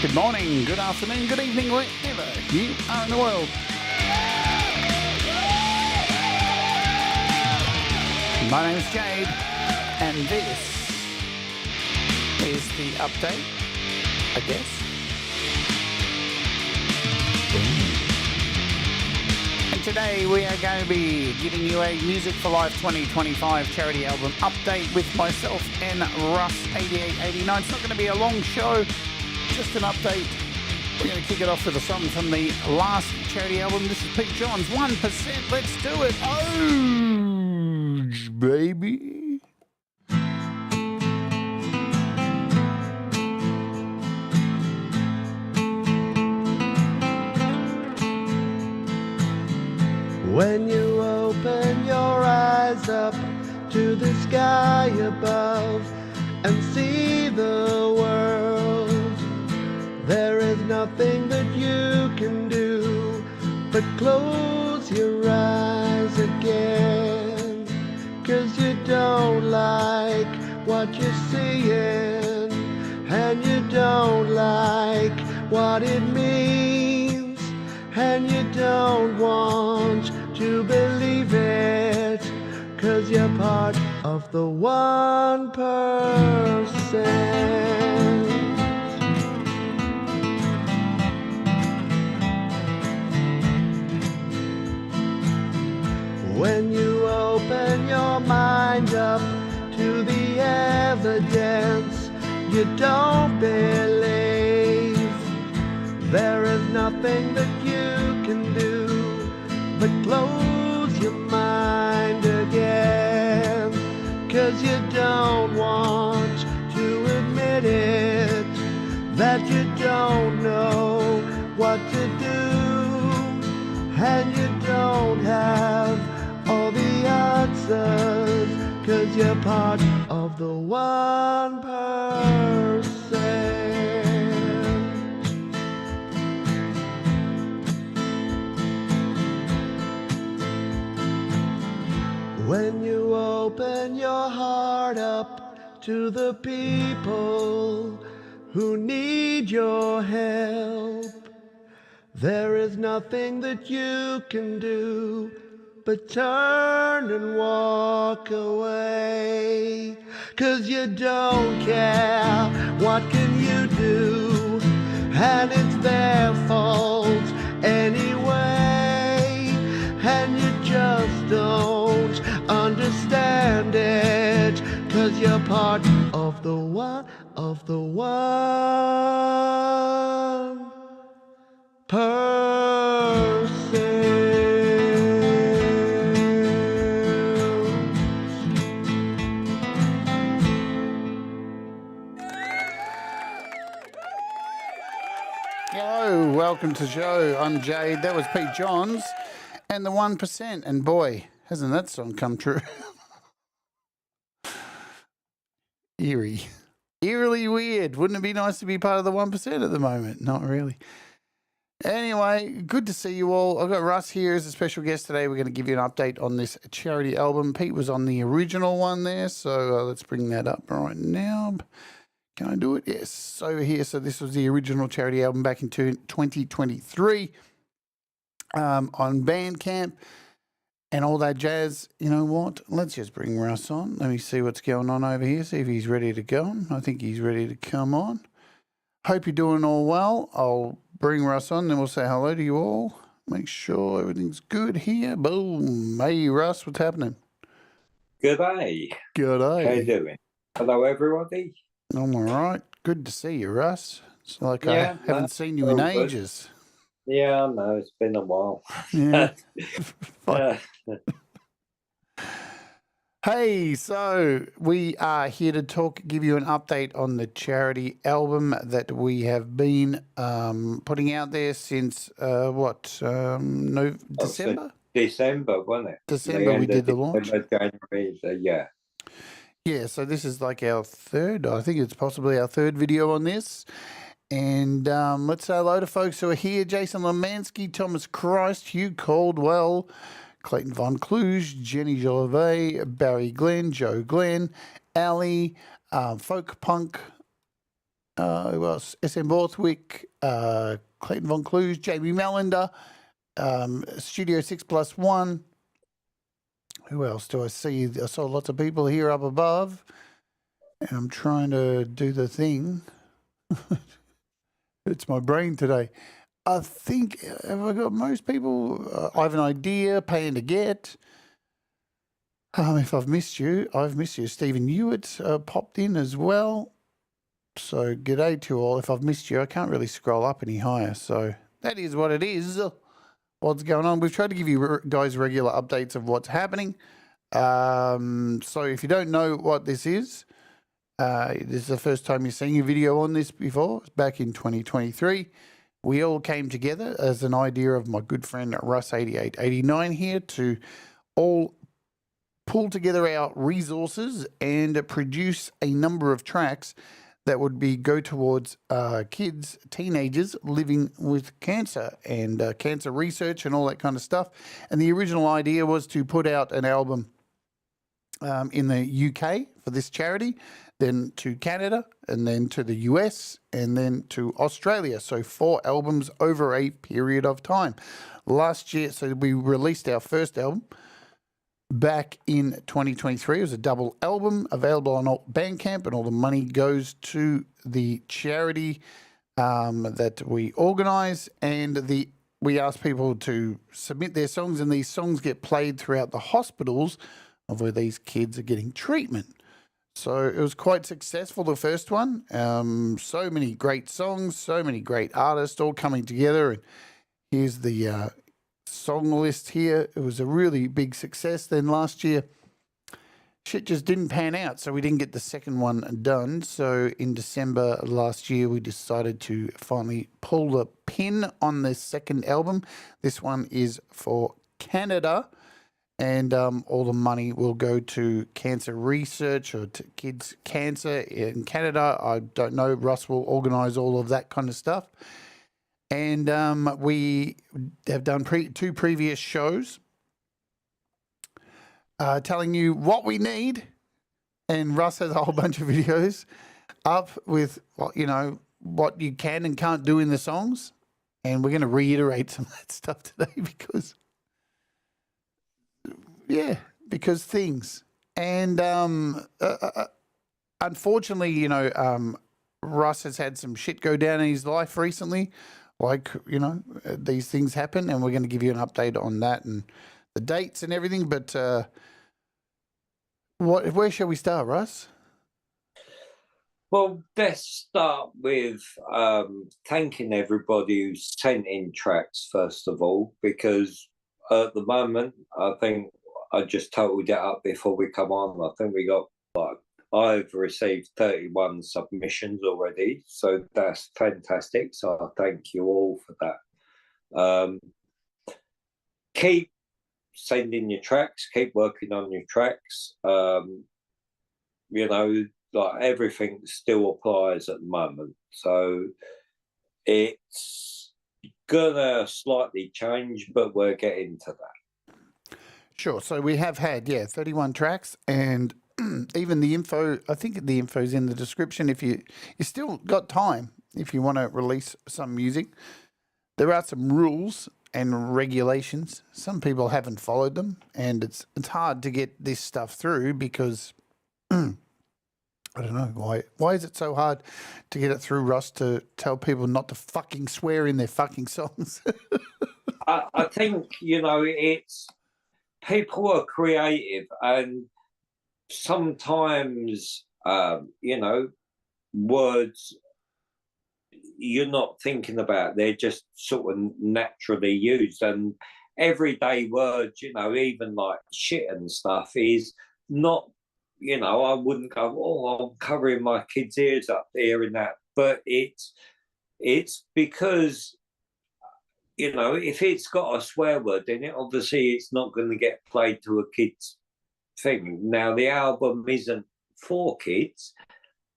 Good morning, good afternoon, good evening, wherever you are in the world. My name is Jade, and this is the update, I guess. And today we are going to be giving you a Music for Life 2025 charity album update with myself and Russ8889. It's not going to be a long show, just an update. We're going to kick it off with a song from the last charity album. This is Pete John's 1%. Let's do it. Oh, baby. When you open your eyes up to the sky above and see the world, there is nothing that you can do but close your eyes again, 'cause you don't like what you're seeing, and you don't like what it means, and you don't want to believe it, 'cause you're part of the 1%. When you open your mind up to the evidence you don't believe, there is nothing that you can do but close your mind again, 'cause you don't want to admit it, that you don't know what to do, and you don't have all the answers, 'cause you're part of the 1%. When you open your heart up to the people who need your help, there is nothing that you can do but turn and walk away, 'cause you don't care what can you do, and it's their fault anyway, and you just don't understand it, 'cause you're part of the 1%. Hello, welcome to the show. I'm Jade. That was Pete Johns and the 1%. And boy, hasn't that song come true? Eerily weird. Wouldn't it be nice to be part of the 1% at the moment? Not really. Anyway, good to see you all. I've got Russ here as a special guest today. We're going to give you an update on this charity album. Pete was on the original one there, so let's bring that up right now. Can I do it? Yes, over here. So this was the original charity album back in 2023 on Bandcamp and all that jazz. You know what? Let's just bring Russ on. Let me see what's going on over here, see if he's ready to go. I think he's ready to come on. Hope you're doing all well. I'll bring Russ on, then we'll say hello to you all. Make sure everything's good here. Boom. Hey, Russ, what's happening? G'day. G'day. How you doing? Hello, everybody. I'm all right. Good to see you, Russ. It's like Yeah, I haven't seen you in all good. ages. Yeah, I know. It's been a while. Yeah. Yeah. Hey, so we are here to give you an update on the charity album that we have been putting out there since December? December, wasn't it? December we did the launch. January, yeah. Yeah, so this is like our third, I think it's possibly our third video on this. And let's say hello to folks who are here. Jason Lemansky, Thomas Christ, Hugh Caldwell, Clayton Von Kluge, Jenny Gervais, Barry Glenn, Joe Glenn, Ali, Folk Punk, Who else? SM Borthwick, Clayton Von Clues, Jamie Melander, Studio 6+1. Who else do I see? I saw lots of people here up above. And I'm trying to do the thing. It's my brain today. I think, have I got most people? I have an idea, paying to get. If I've missed you, I've missed you. Stephen Hewitt popped in as well. So g'day to all. If I've missed you, I can't really scroll up any higher. So that is what it is. What's going on? We've tried to give you guys regular updates of what's happening. So if you don't know what this is the first time you're seeing a video on this before. It's back in 2023. We all came together as an idea of my good friend Russ8889 here to all pull together our resources and produce a number of tracks that would go towards kids, teenagers living with cancer and cancer research and all that kind of stuff. And the original idea was to put out an album in the UK for this charity, then to Canada, and then to the US, and then to Australia. So 4 albums over a period of time. Last year, so we released our first album back in 2023. It was a double album available on Bandcamp, and all the money goes to the charity that we organise. And we ask people to submit their songs, and these songs get played throughout the hospitals of where these kids are getting treatment. So it was quite successful, the first one. So many great songs, so many great artists all coming together. And here's the song list here. It was a really big success. Then last year, shit just didn't pan out, so we didn't get the second one done. So in December last year, we decided to finally pull the pin on the second album. This one is for Canada. And all the money will go to cancer research or to kids' cancer in Canada. I don't know. Russ will organise all of that kind of stuff. And we have done 2 previous shows telling you what we need. And Russ has a whole bunch of videos up with, what you can and can't do in the songs. And we're going to reiterate some of that stuff today because... yeah, because things. And unfortunately, Russ has had some shit go down in his life recently. Like, these things happen, and we're going to give you an update on that and the dates and everything. But where shall we start, Russ? Well, let's start with thanking everybody who sent in tracks, first of all, because at the moment, I think I just totaled it up before we come on. I think we got, I've received 31 submissions already. So that's fantastic. So I thank you all for that. Keep sending your tracks. Keep working on your tracks. Everything still applies at the moment. So it's gonna slightly change, but we're getting to that. Sure. So we have had, 31 tracks, and even the info, I think the info's in the description. If you still got time, if you want to release some music, there are some rules and regulations. Some people haven't followed them, and it's hard to get this stuff through because I don't know why. Why is it so hard to get it through, Russ, to tell people not to fucking swear in their fucking songs? I think, it's people are creative, and sometimes, words you're not thinking about, they're just sort of naturally used. And everyday words, even like shit and stuff is not, I wouldn't go, oh, I'm covering my kids' ears up here and that. But it's because, if it's got a swear word in it, obviously it's not going to get played to a kid's thing. Now, the album isn't for kids,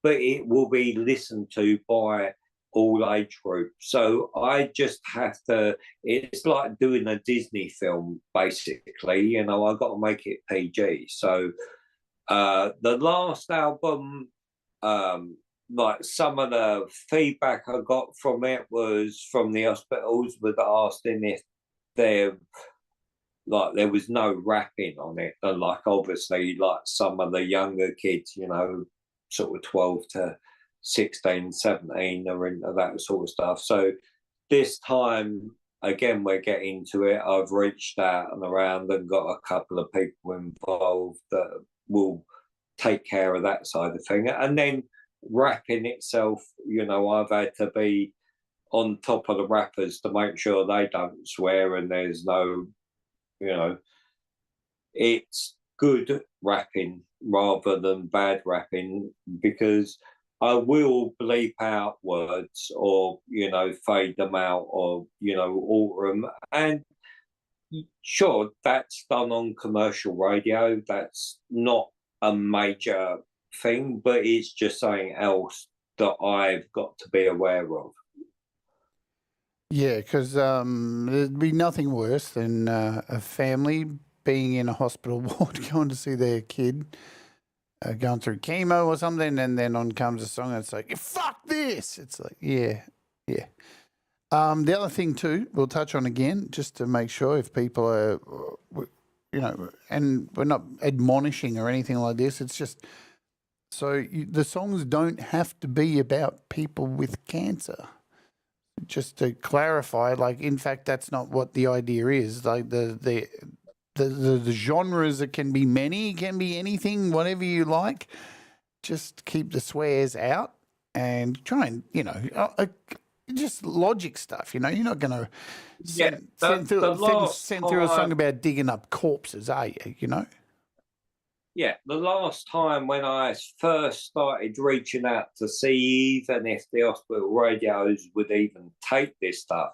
but it will be listened to by all age groups. So I just have to, it's like doing a Disney film, basically. I've got to make it PG. So the last album, like some of the feedback I got from it was from the hospitals with asking if there there was no rapping on it, and like obviously like some of the younger kids, you know, sort of 12 to 16, 17 are into that sort of stuff. So this time again we're getting to it. I've reached out and around and got a couple of people involved that will take care of that side of thing. And then rapping itself, you know, I've had to be on top of the rappers to make sure they don't swear and there's no, you know, it's good rapping rather than bad rapping, because I will bleep out words or, you know, fade them out or, you know, alter them. And sure, that's done on commercial radio. That's not a major thing, but it's just something else that I've got to be aware of. Yeah, because there'd be nothing worse than a family being in a hospital ward going to see their kid going through chemo or something, and then on comes a song and it's like, fuck this. It's like, yeah. The other thing too, we'll touch on again, just to make sure if people are, you know, and we're not admonishing or anything like this, it's just, the songs don't have to be about people with cancer. Just to clarify, like, in fact, that's not what the idea is. Like the genres, it can be many, it can be anything, whatever you like. Just keep the swears out and try and, you know, just logic stuff. You know, you're not going to send through a song about digging up corpses, are you? You know. Yeah, the last time when I first started reaching out to see even if the hospital radios would even take this stuff,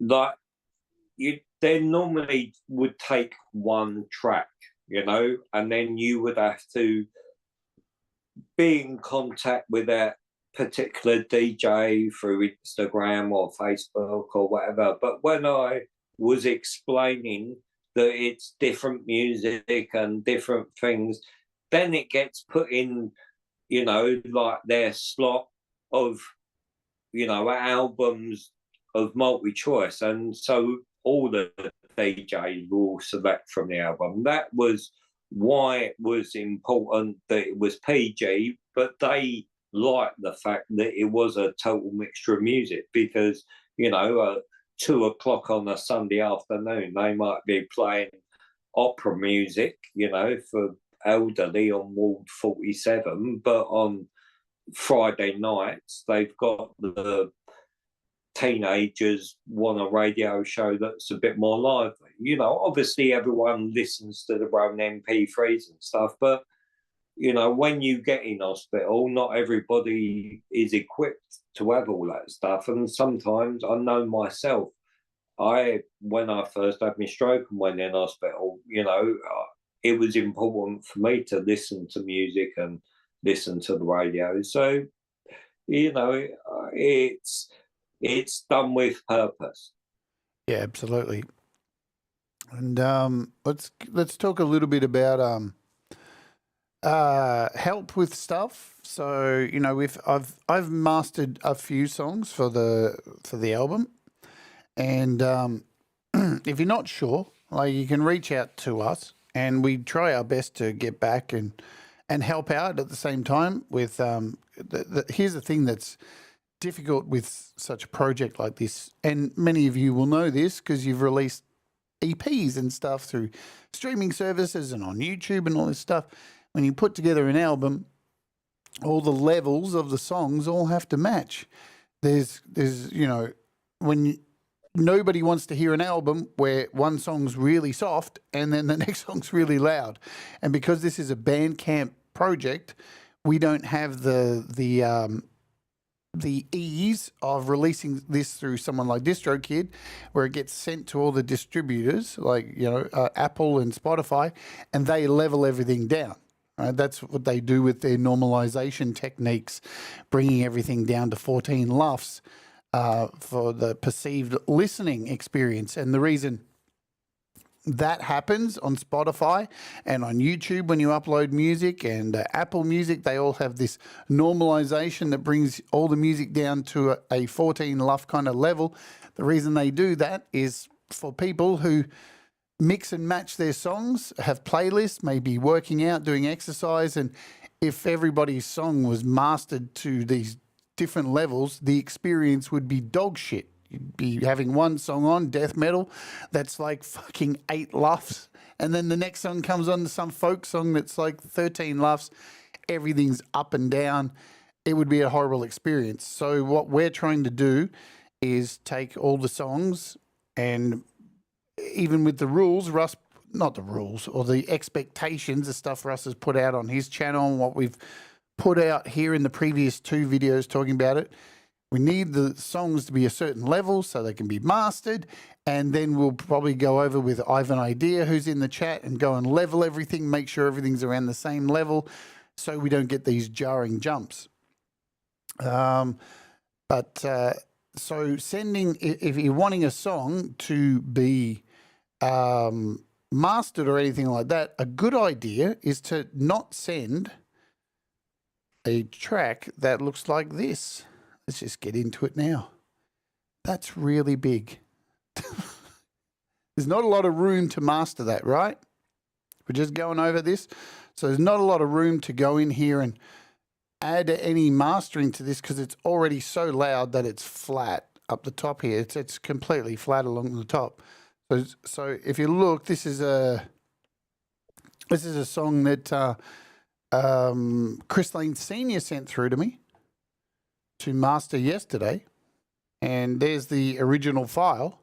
like they normally would take one track, you know, and then you would have to be in contact with that particular DJ through Instagram or Facebook or whatever. But when I was explaining that it's different music and different things, then it gets put in, you know, like their slot of, you know, albums of multi-choice. And so all the DJs will select from the album. That was why it was important that it was PG, but they liked the fact that it was a total mixture of music, because, you know, 2 o'clock on a Sunday afternoon, they might be playing opera music, you know, for elderly on Ward 47, but on Friday nights, they've got the teenagers want a radio show that's a bit more lively. You know, obviously everyone listens to their own MP3s and stuff, but, you know, when you get in hospital, not everybody is equipped to have all that stuff. And sometimes I know myself, when I first had my stroke and went in hospital, you know, it was important for me to listen to music and listen to the radio. So, you know, it's done with purpose. Yeah, absolutely. And let's talk a little bit about help with stuff. So, you know, I've mastered a few songs for the album, and if you're not sure, like, you can reach out to us, and we try our best to get back and help out at the same time. With here's the thing that's difficult with such a project like this, and many of you will know this because you've released EPs and stuff through streaming services and on YouTube and all this stuff. When you put together an album, all the levels of the songs all have to match. There's you know, nobody wants to hear an album where one song's really soft and then the next song's really loud. And because this is a Bandcamp project, we don't have the ease of releasing this through someone like DistroKid, where it gets sent to all the distributors like, you know, Apple and Spotify, and they level everything down. Right? That's what they do with their normalization techniques, bringing everything down to 14 LUFS for the perceived listening experience. And the reason that happens on Spotify and on YouTube when you upload music, and Apple Music, they all have this normalization that brings all the music down to a 14 LUF kind of level. The reason they do that is for people who mix and match their songs, have playlists, maybe working out, doing exercise, and if everybody's song was mastered to these different levels, the experience would be dog shit. You'd be having one song on, death metal, that's like fucking 8 LUFs, and then the next song comes on to some folk song that's like 13 LUFs. Everything's up and down. It would be a horrible experience. So what we're trying to do is take all the songs, and even with the rules, Russ, not the rules, or the expectations, the stuff Russ has put out on his channel and what we've put out here in the previous 2 videos talking about it, we need the songs to be a certain level so they can be mastered, and then we'll probably go over with Ivan Idea, who's in the chat, and go and level everything, make sure everything's around the same level so we don't get these jarring jumps. So sending, if you're wanting a song to be mastered or anything like that, a good idea is to not send a track that looks like this. Let's just get into it now. That's really big. There's not a lot of room to master that, right? We're just going over this. So there's not a lot of room to go in here and add any mastering to this because it's already so loud that it's flat up the top here. It's completely flat along the top. So if you look, this is a song that Chris Lane Sr. sent through to me to master yesterday, and there's the original file,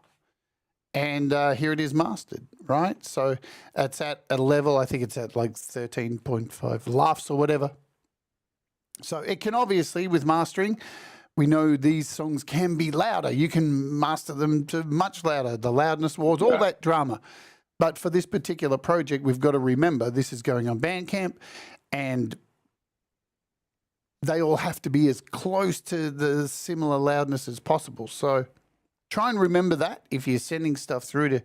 and here it is mastered, right? So it's at a level, I think it's at like 13.5 LUFs or whatever. So it can obviously, with mastering, we know these songs can be louder. You can master them to much louder, the loudness wars, all that drama. But for this particular project, we've got to remember this is going on Bandcamp, and they all have to be as close to the similar loudness as possible. So try and remember that if you're sending stuff through to,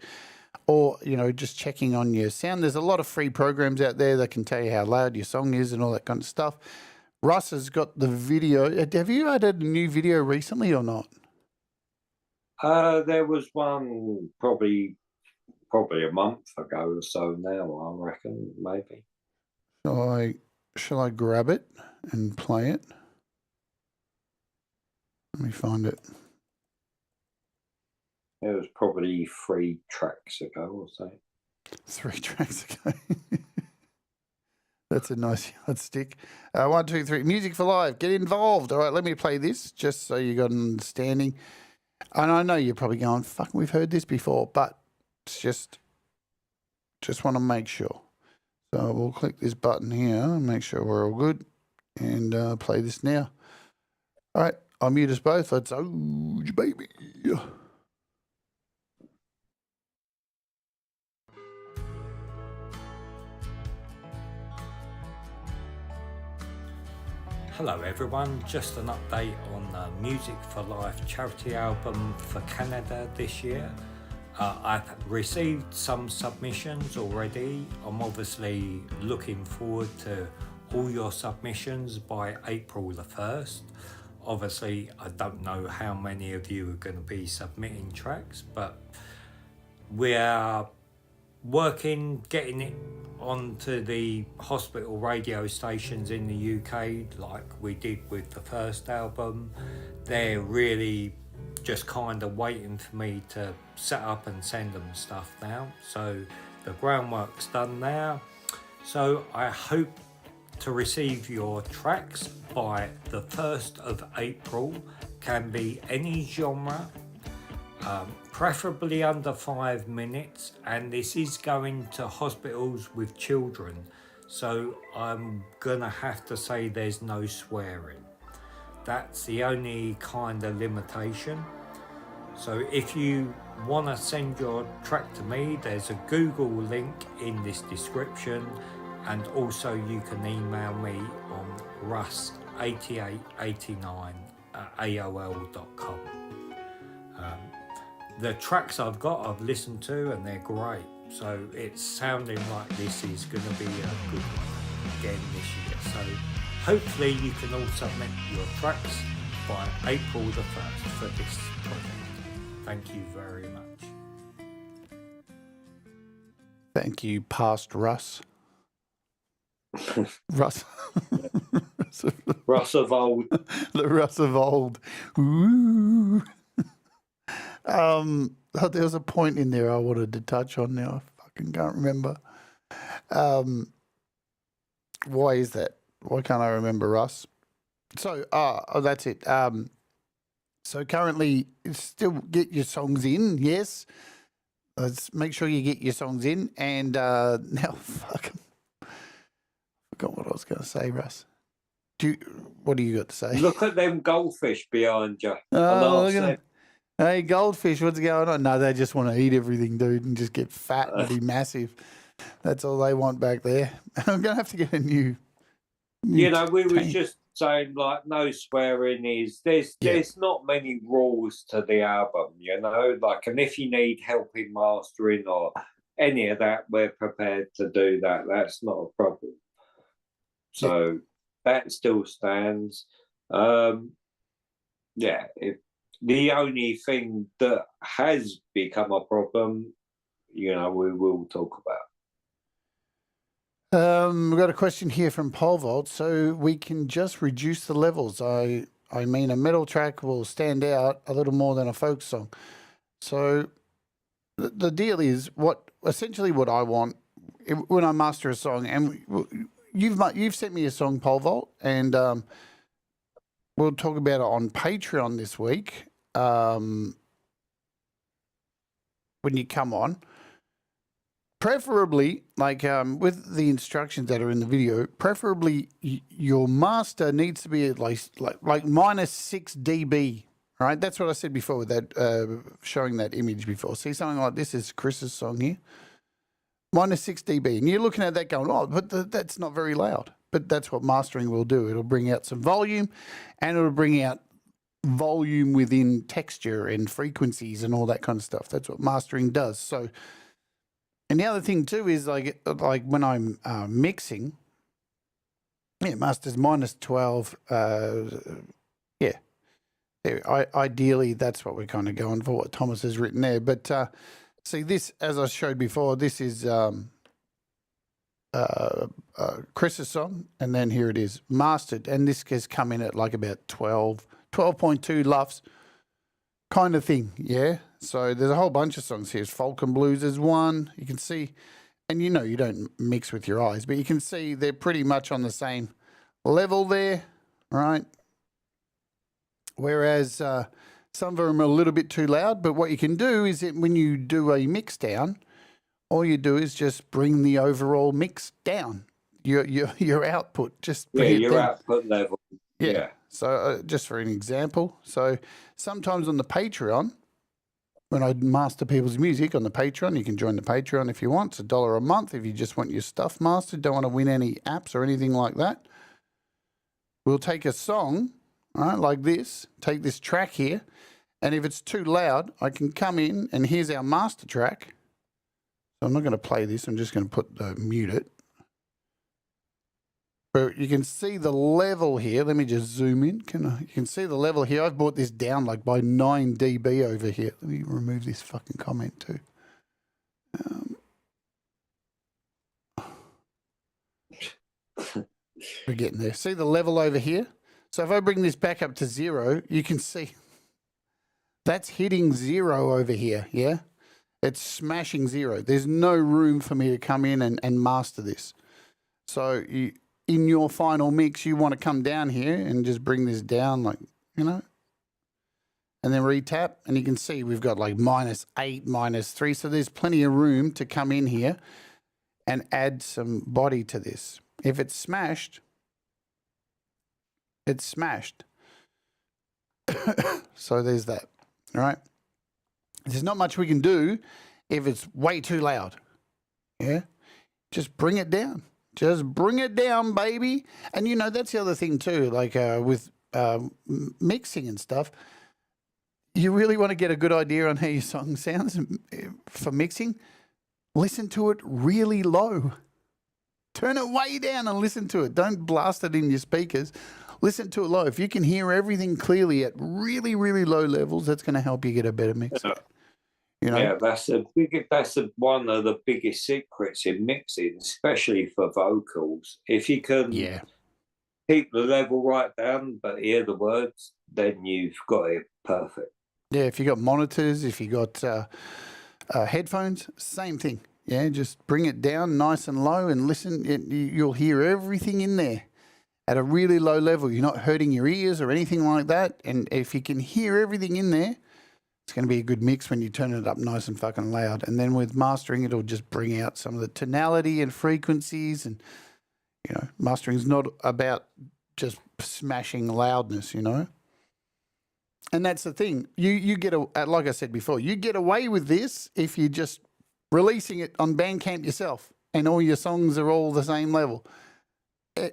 or, you know, just checking on your sound. There's a lot of free programs out there that can tell you how loud your song is and all that kind of stuff. Russ has got the video. Have you added a new video recently or not? There was one probably a month ago or so now, I reckon, maybe. Shall I grab it and play it? Let me find it. It was probably 3 tracks ago or so. 3 tracks ago. That's a nice yardstick. 1, 2, 3. Music for live. Get involved. All right, let me play this just so you got an understanding. And I know you're probably going, fuck, we've heard this before, but it's just want to make sure. So we'll click this button here and make sure we're all good, and play this now. All right, I'll mute us both. Let's ouch, baby. Hello everyone, just an update on the Music for Life charity album for Canada this year. I've received some submissions already. I'm obviously looking forward to all your submissions by April the 1st. Obviously, I don't know how many of you are going to be submitting tracks, but we are working, getting it onto the hospital radio stations in the UK like we did with the first album. They're really just kind of waiting for me to set up and send them stuff now. So the groundwork's done now. So I hope to receive your tracks by the 1st of April. Can be any genre, preferably under 5 minutes, and this is going to hospitals with children, so I'm gonna have to say there's no swearing. That's the only kind of limitation. So if you want to send your track to me, there's a Google link in this description, and also you can email me on Russ8889@AOL.com. The tracks I've got, I've listened to and they're great. So it's sounding like this is going to be a good one again this year. So hopefully you can all submit your tracks by April the 1st for this project. Thank you very much. Thank you, past Russ. Russ. Russ of old. The Russ of old. Ooh. There was a point in there I wanted to touch on now. I fucking can't remember. Why is that? Why can't I remember, Russ? So, that's it. So currently, still get your songs in, yes. Let's make sure you get your songs in. And now, forgot what I was going to say, Russ. What do you got to say? Look at them goldfish behind you. Oh, look at them. Hey, goldfish, what's going on? No, they just want to eat everything, dude, and just get fat and be massive. That's all they want back there. I'm going to have to get a new you know, we were just saying, like, no swearing is, there's not many rules to the album, you know, like, and if you need help in mastering or any of that, we're prepared to do that. That's not a problem. So that still stands. The only thing that has become a problem, you know, we will talk about. We've got a question here from Pole Vault. So we can just reduce the levels. I mean, a metal track will stand out a little more than a folk song. So the deal is essentially what I want when I master a song, and you've sent me a song, Pole Vault, and we'll talk about it on Patreon this week when you come on. Preferably, like with the instructions that are in the video, preferably your master needs to be at least like minus 6 dB. Right, that's what I said before with that showing that image before. See something like this is Chris's song here, minus 6 dB, and you're looking at that going, oh, but that's not very loud. But that's what mastering will do. It'll bring out some volume, and it'll bring out volume within texture and frequencies and all that kind of stuff. That's what mastering does. So. And the other thing too is like when I'm mixing, master's minus 12. Ideally, that's what we're kind of going for. What Thomas has written there, but see this, as I showed before, this is Chris's song, and then here it is mastered, and this has come in at like about 12.2 LUFS kind of thing, yeah. So there's a whole bunch of songs here. Folk and Blues is one. You can see, and you know you don't mix with your eyes, but you can see they're pretty much on the same level there, right? Whereas some of them are a little bit too loud, but what you can do is that when you do a mix down, all you do is just bring the overall mix down, your output. Just bring it down. Output level. Yeah. So just for an example, so sometimes on the Patreon, when I master people's music on the Patreon, you can join the Patreon if you want. It's $1 a month if you just want your stuff mastered, don't want to win any apps or anything like that. We'll take a song, right, like this, take this track here, and if it's too loud, I can come in, and here's our master track. So I'm not going to play this, I'm just going to mute it. But you can see the level here. Let me just zoom in. You can see the level here. I've brought this down like by 9 dB over here. Let me remove this fucking comment too. We're getting there. See the level over here? So if I bring this back up to 0, you can see that's hitting 0 over here, yeah? It's smashing 0. There's no room for me to come in and master this. So in your final mix, you want to come down here and just bring this down, like, you know, and then retap, and you can see we've got like -8, -3, so there's plenty of room to come in here and add some body to this. If it's smashed, it's smashed. So there's that, all right? There's not much we can do if it's way too loud, yeah? Just bring it down. Just bring it down, baby. And, you know, that's the other thing too, like with mixing and stuff, you really want to get a good idea on how your song sounds for mixing. listen to it really low. Turn it way down and listen to it. Don't blast it in your speakers. Listen to it low. If you can hear everything clearly at really, really low levels, that's going to help you get a better mix. Yeah. You know? Yeah, that's one of the biggest secrets in mixing, especially for vocals. If you can keep the level right down but hear the words, then you've got it perfect. Yeah, if you got monitors, if you got headphones, same thing. Yeah, just bring it down nice and low and listen. You'll hear everything in there at a really low level. You're not hurting your ears or anything like that. And if you can hear everything in there, it's going to be a good mix when you turn it up nice and fucking loud. And then with mastering, it'll just bring out some of the tonality and frequencies. And, you know, mastering's not about just smashing loudness, you know. And that's the thing. You get, like I said before, you get away with this if you just releasing it on Bandcamp yourself and all your songs are all the same level.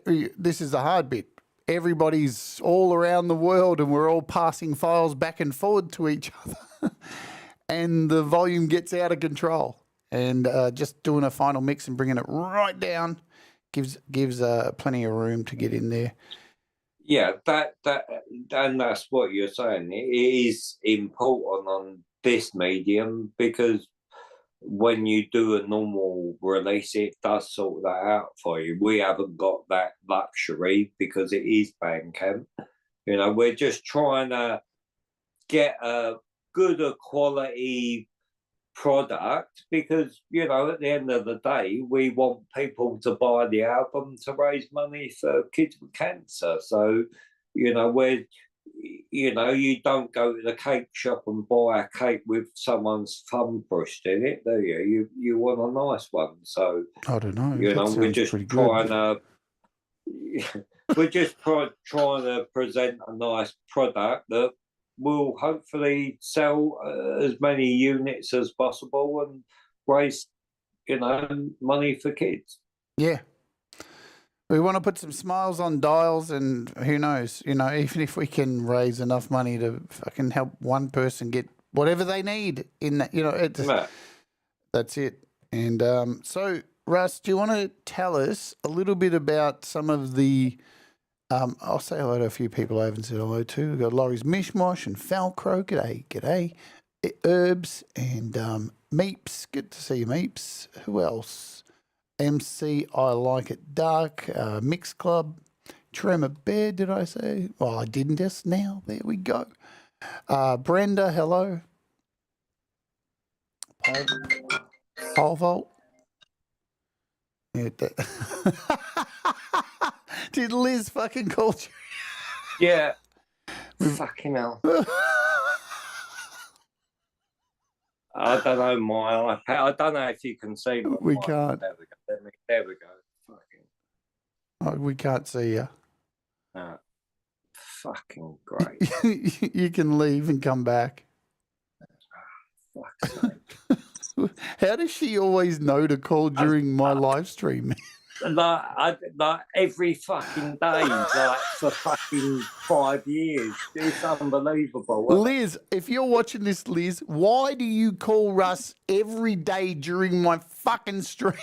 This is the hard bit. Everybody's all around the world and we're all passing files back and forward to each other and the volume gets out of control. And just doing a final mix and bringing it right down gives plenty of room to get in there. Yeah, and that's what you're saying. It is important on this medium because when you do a normal release, it does sort that out for you. We haven't got that luxury because it is Bandcamp. You know, we're just trying to get a good quality product because, you know, at the end of the day, we want people to buy the album to raise money for kids with cancer. So, you know, you don't go to the cake shop and buy a cake with someone's thumb pushed in it, do you? You want a nice one. So I don't know. You know, we're just trying to trying to present a nice product that will hopefully sell as many units as possible and raise, you know, money for kids. Yeah. We want to put some smiles on dials and who knows, you know, even if we can raise enough money to fucking help one person get whatever they need in that, you know, that's it. And so, Russ, do you want to tell us a little bit about some of the, I'll say hello to a few people I haven't said hello to. We've got Laurie's Mishmosh and Falcro, g'day. Herbs and Meeps, good to see you, Meeps. Who else? MC, I Like It Dark, Mix Club, Tremor Bear, did I say? Well, I didn't just now. There we go. Brenda, hello. Pole Vault. Yeah, did Liz fucking call you? Yeah. Fucking hell. I don't know my iPad. I don't know if you can see me. We can't. There we go. There we go. Fucking. Oh, we can't see you. Fucking great. You can leave and come back. Fuck's sake. How does she always know to call during my live stream? Like every fucking day, like for fucking 5 years. It's unbelievable. Liz, if you're watching this, Liz, why do you call Russ every day during my fucking stream?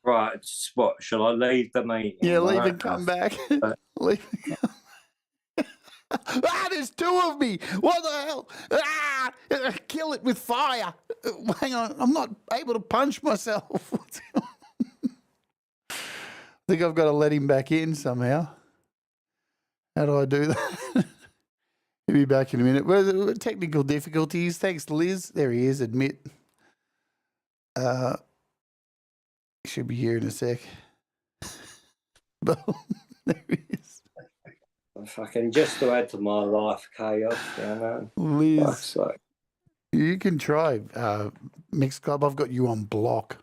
Right, what, shall I leave the meeting? Yeah, leave and come back. Leave. There's two of me. What the hell? Kill it with fire. Hang on, I'm not able to punch myself. I think I've got to let him back in somehow. How do I do that? He'll be back in a minute. Well, technical difficulties. Thanks, Liz. There he is, admit. He should be here in a sec. But there he is. Fucking just to add to my life chaos, you know. Liz, you can try Mix Club. I've got you on block.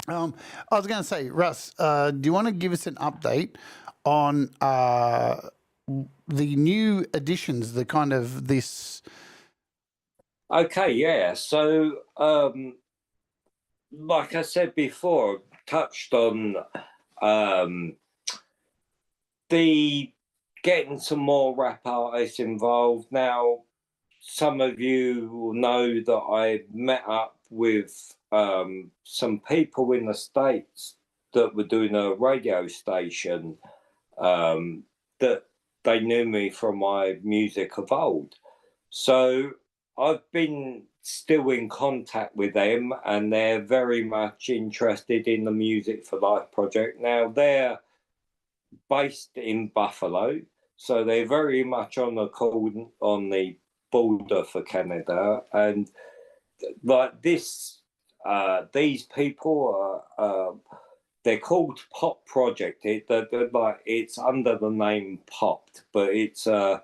I was going to say, Russ, do you want to give us an update on the new additions, the kind of this? Okay, yeah. So, like I said before, touched on the getting some more rap artists involved. Now, some of you will know that I met up with some people in the States that were doing a radio station, that they knew me from my music of old. So I've been still in contact with them, and they're very much interested in the Music for Life project. Now, they're based in Buffalo, so they're very much on the border for Canada. And like this, these people are, they're called Pop Project. It's under the name Popped, but it's a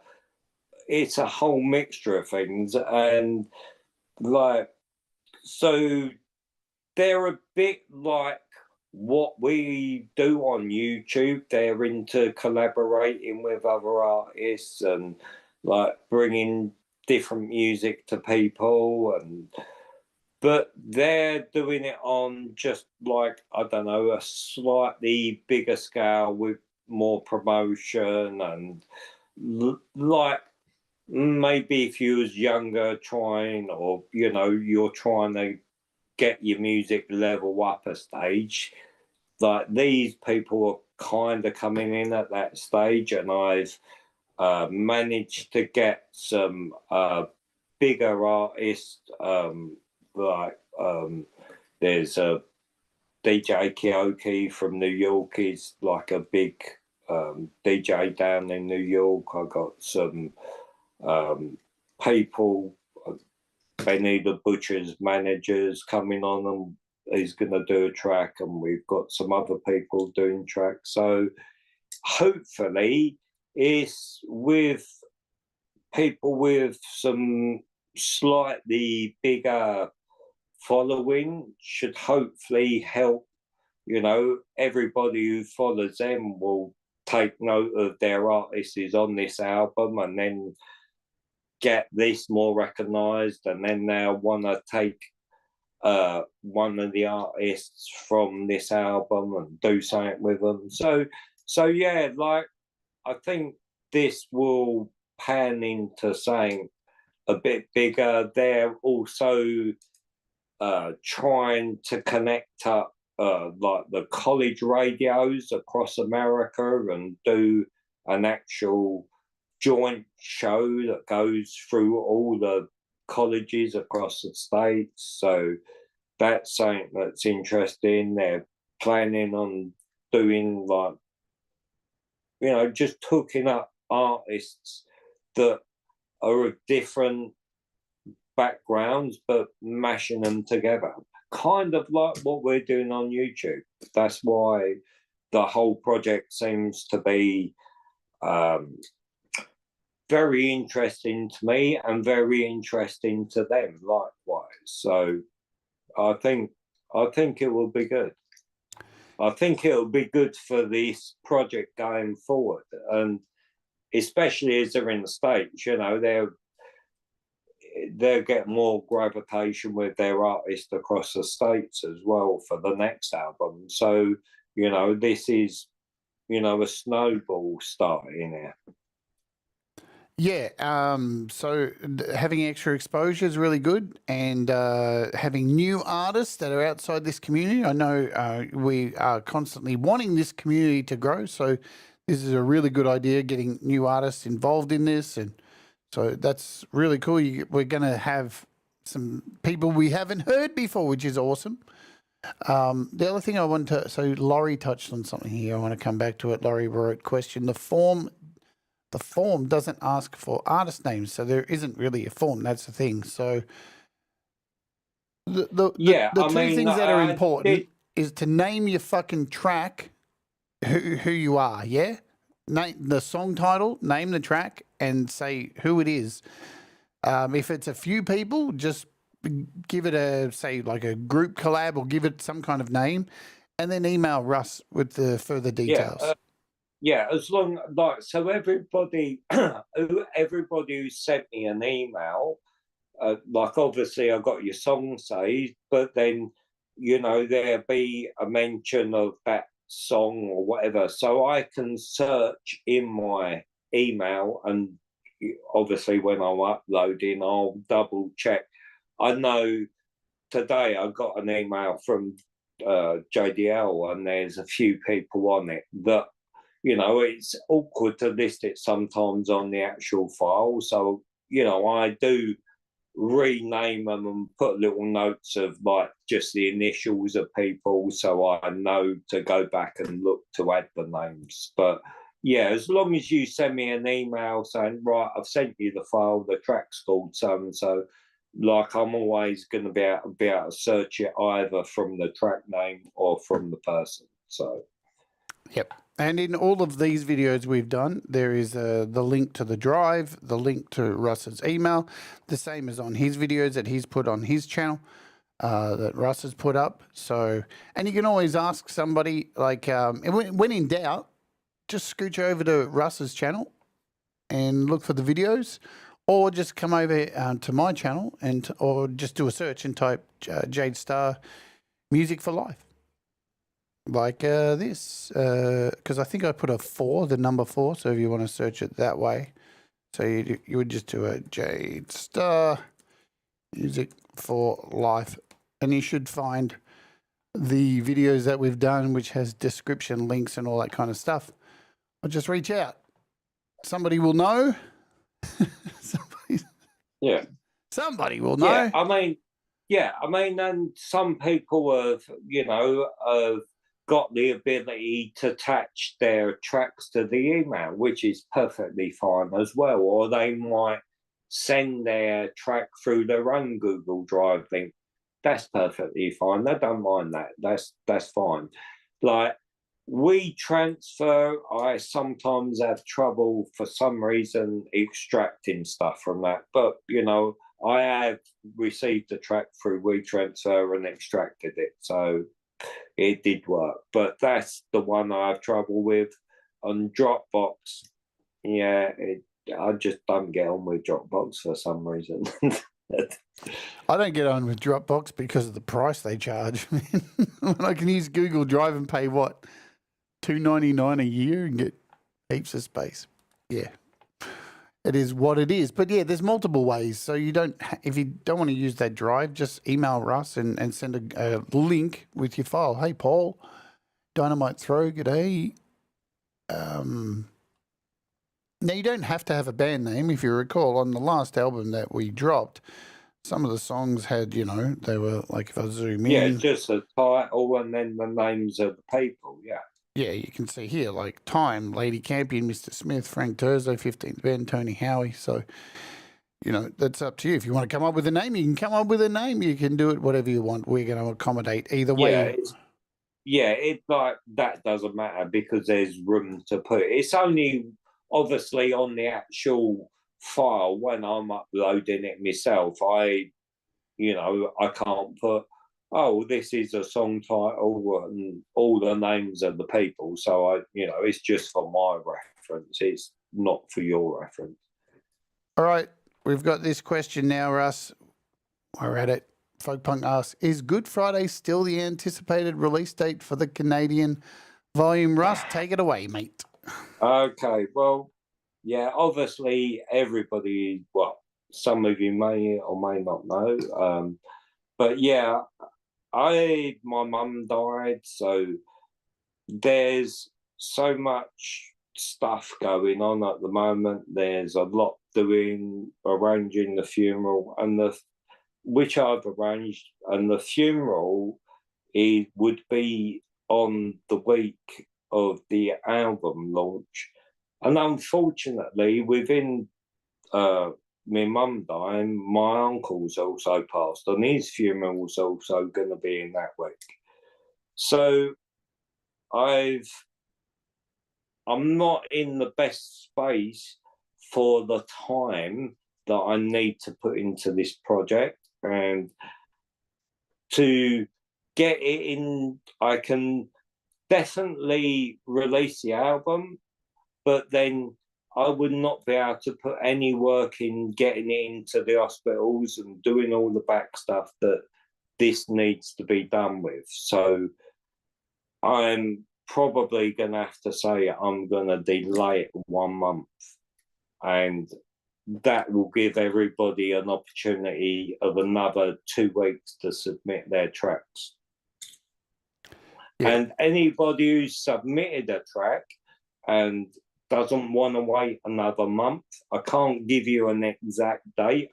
whole mixture of things. And like, so they're a bit like what we do on YouTube. They're into collaborating with other artists and like bringing different music to people, but they're doing it on just like, I don't know, a slightly bigger scale with more promotion, and like maybe if you was younger trying, or you know, you're trying to get your music level up a stage, like these people are kind of coming in at that stage. And I've managed to get some bigger artists, there's a DJ Kioki from New York. He's like a big DJ down in New York. I got some people, Benny the Butcher's managers coming on, and he's going to do a track, and we've got some other people doing tracks. So hopefully it's with people with some slightly bigger following, should hopefully help, you know, everybody who follows them will take note of their artists is on this album, and then get this more recognized, and then they'll want to take one of the artists from this album and do something with them. So yeah, like I think this will pan into something a bit bigger. They're also trying to connect up like the college radios across America and do an actual joint show that goes through all the colleges across the states. So that's something that's interesting. They're planning on doing like, you know, just hooking up artists that are of different backgrounds but mashing them together, kind of like what we're doing on YouTube. That's why the whole project seems to be very interesting to me and very interesting to them likewise. So I think it will be good. I think it'll be good for this project going forward, and especially as they're in the States, you know, they'll get more gravitation with their artists across the States as well for the next album. So, you know, this is, you know, a snowball starting here. Yeah, so having extra exposure is really good, and having new artists that are outside this community. I know we are constantly wanting this community to grow, so this is a really good idea, getting new artists involved in this, and so that's really cool. We're going to have some people we haven't heard before, which is awesome. The other thing I want to, so Laurie touched on something here. I want to come back to it. Laurie wrote, question, the form doesn't ask for artist names, so there isn't really a form. That's the thing. So the two things that are important is to name your fucking track, who you are, yeah? Name the song title, name the track, and say who it is. If it's a few people, just give it a, say, like a group collab, or give it some kind of name, and then email Russ with the further details. Yeah, as long, like, so everybody who sent me an email, like obviously I got your song saved, but then, you know, there'll be a mention of that song or whatever, so I can search in my email and obviously when I'm uploading, I'll double check. I know today I got an email from Jade, and there's a few people on it that, it's awkward to list it sometimes on the actual file. So, I do rename them and put little notes of like just the initials of people, so I know to go back and look to add the names. But yeah, as long as you send me an email saying, right, I've sent you the file, the track's called so and so, like I'm always going to be able to search it either from the track name or from the person. So yep. And in all of these videos we've done, there is the link to the drive, the link to Russ's email, the same as on his videos that he's put on his channel, that Russ has put up. So, and you can always ask somebody, like, when in doubt, just scooch over to Russ's channel and look for the videos, or just come over to my channel or just do a search and type Jade Starr Music for Life. Like this, because I think I put a 4, the number 4, so if you want to search it that way. So you would just do a Jade Starr Music for Life, and you should find the videos that we've done, which has description, links, and all that kind of stuff. Or just reach out. Somebody will know. Somebody will know. Yeah, I mean, and some people have, got the ability to attach their tracks to the email, which is perfectly fine as well. Or they might send their track through their own Google Drive link. That's perfectly fine. They don't mind that. That's fine. Like WeTransfer, I sometimes have trouble for some reason extracting stuff from that. But, I have received a track through WeTransfer and extracted it. So it did work, but that's the one I have trouble with. On Dropbox, yeah, I just don't get on with Dropbox for some reason. I don't get on with Dropbox because of the price they charge. When I can use Google Drive and pay what, $2.99 a year and get heaps of space. Yeah, it is what it is. But yeah, there's multiple ways. So you don't, if you don't want to use that drive, just email Russ and send a link with your file. Hey, Paul, Dynamite Throw, g'day. Now, you don't have to have a band name. If you recall, on the last album that we dropped, some of the songs had, they were like, if I zoom in. Yeah, just a title and then the names of the people, yeah. Yeah, you can see here, like Time, Lady Campion, Mr. Smith, Frank Terzo, 15th Ben, Tony Howie. So, that's up to you. If you want to come up with a name, you can come up with a name. You can do it whatever you want. We're going to accommodate either way. It's like that doesn't matter because there's room to put it. It's only obviously on the actual file when I'm uploading it myself. I can't put, oh, this is a song title and all the names of the people. So it's just for my reference. It's not for your reference. All right. We've got this question now, Russ. We're at it. Folk Punk asks, is Good Friday still the anticipated release date for the Canadian volume? Russ, take it away, mate. Okay. Well, yeah, obviously everybody, some of you may or may not know. But yeah, my mum died, so there's so much stuff going on at the moment. There's a lot arranging the funeral which I've arranged, and the funeral would be on the week of the album launch. And unfortunately, within my mum dying, my uncle's also passed, and his funeral's also going to be in that week. So I'm not in the best space for the time that I need to put into this project, and to get it in, I can definitely release the album, but then I would not be able to put any work in getting it into the hospitals and doing all the back stuff that this needs to be done with. So I'm probably going to have to say I'm going to delay it 1 month. And that will give everybody an opportunity of another 2 weeks to submit their tracks. Yeah. And anybody who's submitted a track and doesn't want to wait another month, I can't give you an exact date.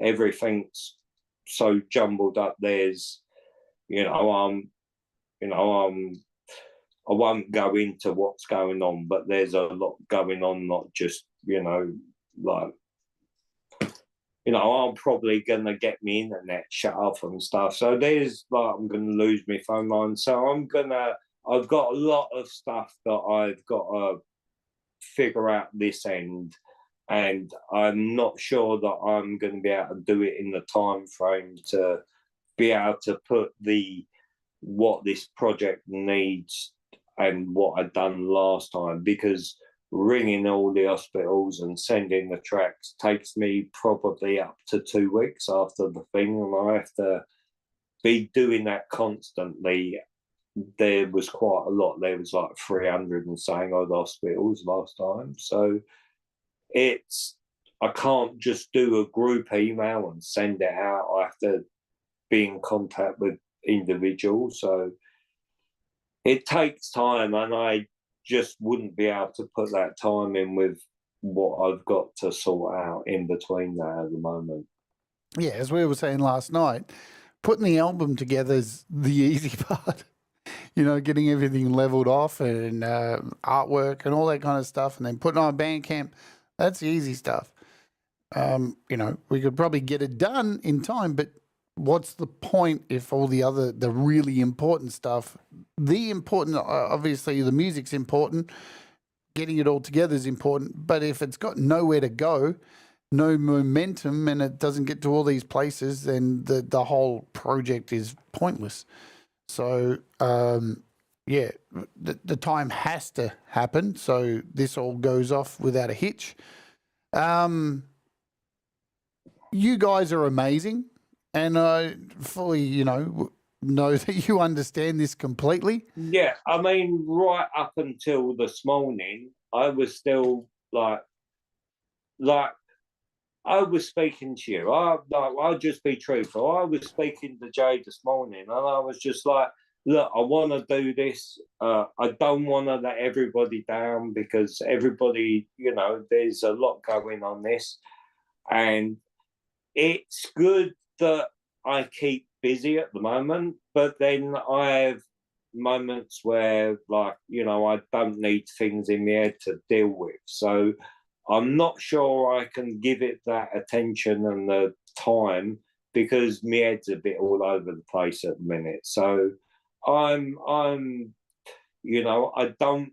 Everything's so jumbled up. There's, I won't go into what's going on, but there's a lot going on, not just, I'm probably going to get my internet shut off and stuff. So I'm going to lose my phone line. So I've got a lot of stuff that I've got to figure out this end. And I'm not sure that I'm going to be able to do it in the time frame to be able to put what this project needs and what I'd done last time, because ringing all the hospitals and sending the tracks takes me probably up to 2 weeks after the thing, and I have to be doing that constantly. There was quite a lot. There was like 300 and saying odd hospitals last time. So I can't just do a group email and send it out. I have to be in contact with individuals. So it takes time, and I just wouldn't be able to put that time in with what I've got to sort out in between that at the moment. Yeah, as we were saying last night, putting the album together is the easy part. Getting everything leveled off and artwork and all that kind of stuff, and then putting on Bandcamp, that's the easy stuff. We could probably get it done in time, but what's the point if all the really important stuff, obviously the music's important, getting it all together is important, but if it's got nowhere to go, no momentum, and it doesn't get to all these places, then the whole project is pointless. So, the time has to happen, so this all goes off without a hitch. You guys are amazing, and I fully, know that you understand this completely. Yeah, I mean, right up until this morning, I was still like I was speaking to you. I'll just be truthful. I was speaking to Jade this morning, and I was just like, look, I want to do this. I don't want to let everybody down, because everybody, there's a lot going on this. And it's good that I keep busy at the moment, but then I have moments where, I don't need things in my head to deal with. So I'm not sure I can give it that attention and the time, because my head's a bit all over the place at the minute. So I don't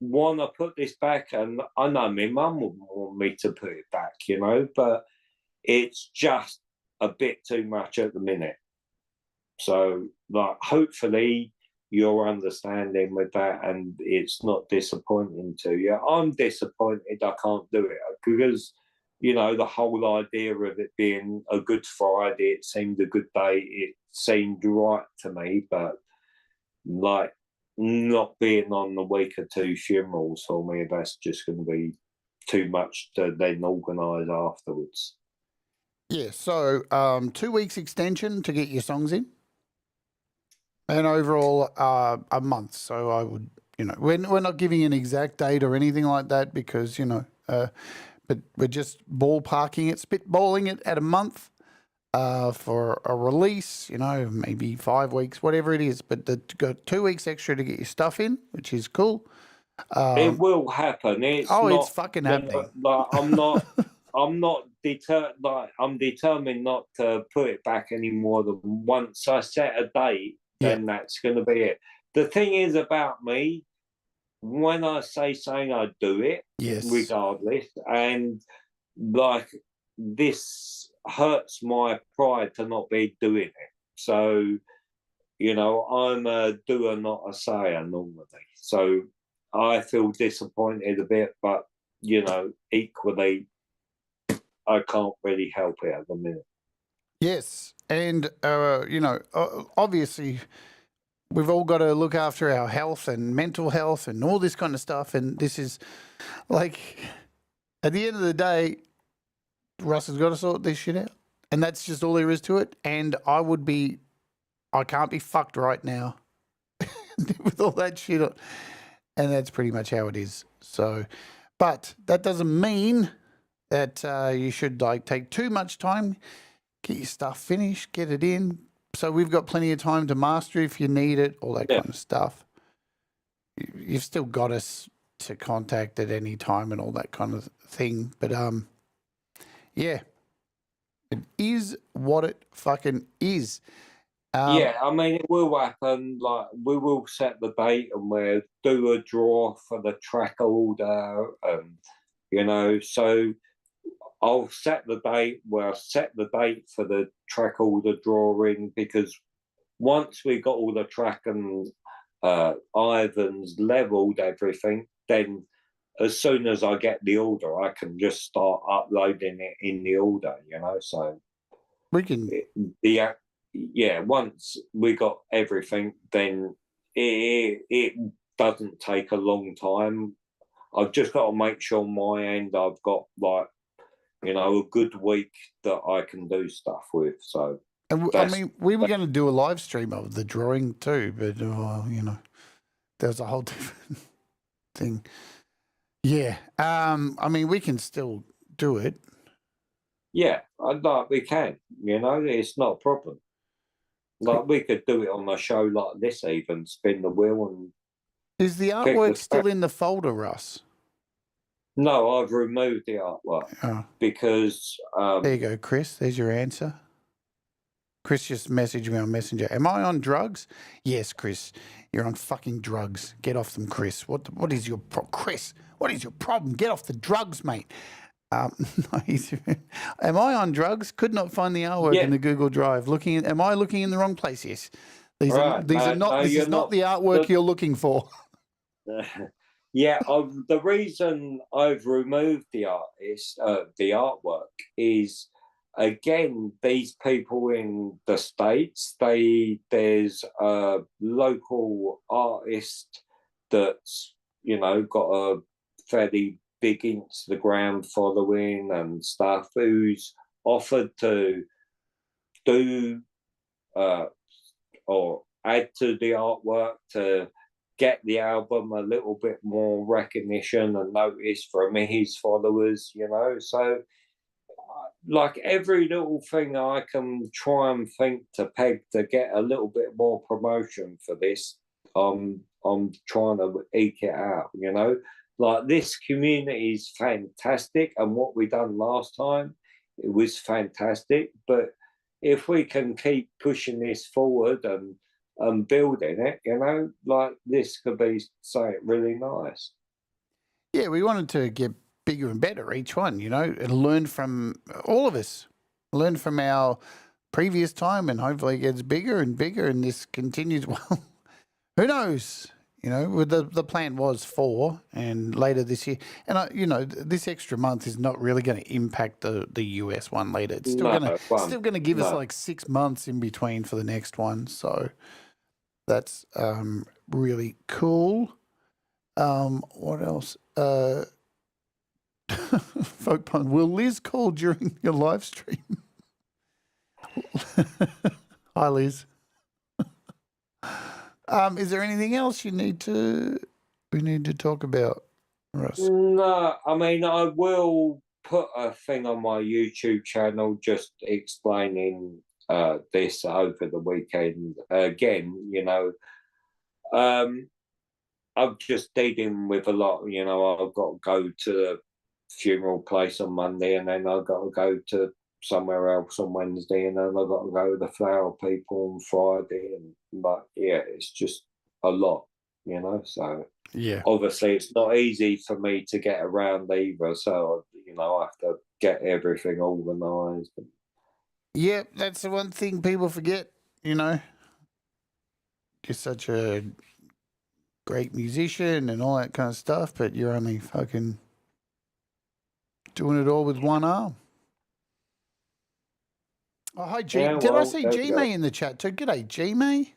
want to put this back, and I know my mum would want me to put it back, but it's just a bit too much at the minute. So, hopefully you're understanding with that, and it's not disappointing to you. I'm disappointed I can't do it, because, the whole idea of it being a Good Friday, it seemed a good day, it seemed right to me, but not being on the week of 2 funerals for me, that's just going to be too much to then organise afterwards. Yeah, so 2 weeks extension to get your songs in, and overall a month. So I would, we're not giving an exact date or anything like that, because, but we're just ballparking it, spitballing it at a month for a release, maybe 5 weeks, whatever it is. But got 2 weeks extra to get your stuff in, which is cool. It will happen. It's fucking happening. I'm determined not to put it back any more than once I set a date, then that's going to be it. The thing is about me, when I say something, I do it, regardless. And this hurts my pride to not be doing it. So, I'm a doer, not a sayer normally. So I feel disappointed a bit, but, equally, I can't really help it at the minute. Yes. And, obviously, we've all got to look after our health and mental health and all this kind of stuff. And this is At the end of the day, Russ has got to sort this shit out. And that's just all there is to it. And I can't be fucked right now with all that shit on. And that's pretty much how it is. So, but that doesn't mean that you should like take too much time. Get your stuff finished, get it in. So we've got plenty of time to master if you need it, all that kind of stuff. You've still got us to contact at any time and all that kind of thing. But yeah, it is what it fucking is. Yeah, I mean, it will happen. Like, we will set the date and we'll do a draw for the track order, you know. So I'll set the date. Well, set the date for the track order drawing, because once we got all the track and Ivan's leveled everything, then as soon as I get the order, I can just start uploading it in the order, you know. So we can. Yeah, once we got everything, then it doesn't take a long time. I've just got to make sure my end I've got, like, you know, a good week that I can do stuff with. So, and I mean, we were going to do a live stream of the drawing too, but you know, there was a whole different thing. Yeah, I mean, we can still do it. Yeah, like we can. You know, it's not a problem. Like, we could do it on a show like this, even spin the wheel and. Is the artwork still in the folder, Russ? No, I've removed the artwork because. There you go, Chris. There's your answer. Chris just messaged me on Messenger. Am I on drugs? Yes, Chris. You're on fucking drugs. Get off them, Chris. What is your Chris? What is your problem? Get off the drugs, mate. Am I on drugs? Could not find the artwork in the Google Drive. Am I looking in the wrong place? Yes. This is not the artwork you're looking for. Yeah, the reason I've removed the artwork is, again, these people in the States, there's a local artist that's, you know, got a fairly big Instagram following and stuff, who's offered to do or add to the artwork to get the album a little bit more recognition and notice from his followers, you know. So, like, every little thing I can try and think to peg to get a little bit more promotion for this, I'm trying to eke it out, you know. Like, this community is fantastic, and what we done last time, it was fantastic. But if we can keep pushing this forward and building it, you know, like, this could be something really nice. Yeah, we wanted to get bigger and better each one, you know, and learn from all of us, learn from our previous time, and hopefully it gets bigger and bigger, and this continues. Well, who knows? You know, the plan was 4, and later this year, and you know, this extra month is not really going to impact the US one later. It's still going to give us like 6 months in between for the next one. So that's really cool. What else? Folk pun. Will Liz call during your live stream? Hi, Liz. Is there anything else we need to talk about, Russ? No, I mean, I will put a thing on my YouTube channel just explaining this over the weekend. Again, you know, I'm just dealing with a lot. You know, I've got to go to the funeral place on Monday, and then I've got to go to somewhere else on Wednesday, and then I've got to go to the flower people on Friday, and it's just a lot, you know. So yeah, obviously it's not easy for me to get around either. So, you know, I have to get everything organised. Yeah, that's the one thing people forget, you know. You're such a great musician and all that kind of stuff, but you're only fucking doing it all with one arm. Oh, hi, G. Yeah, Did I see G-May in the chat too? G'day, G-May.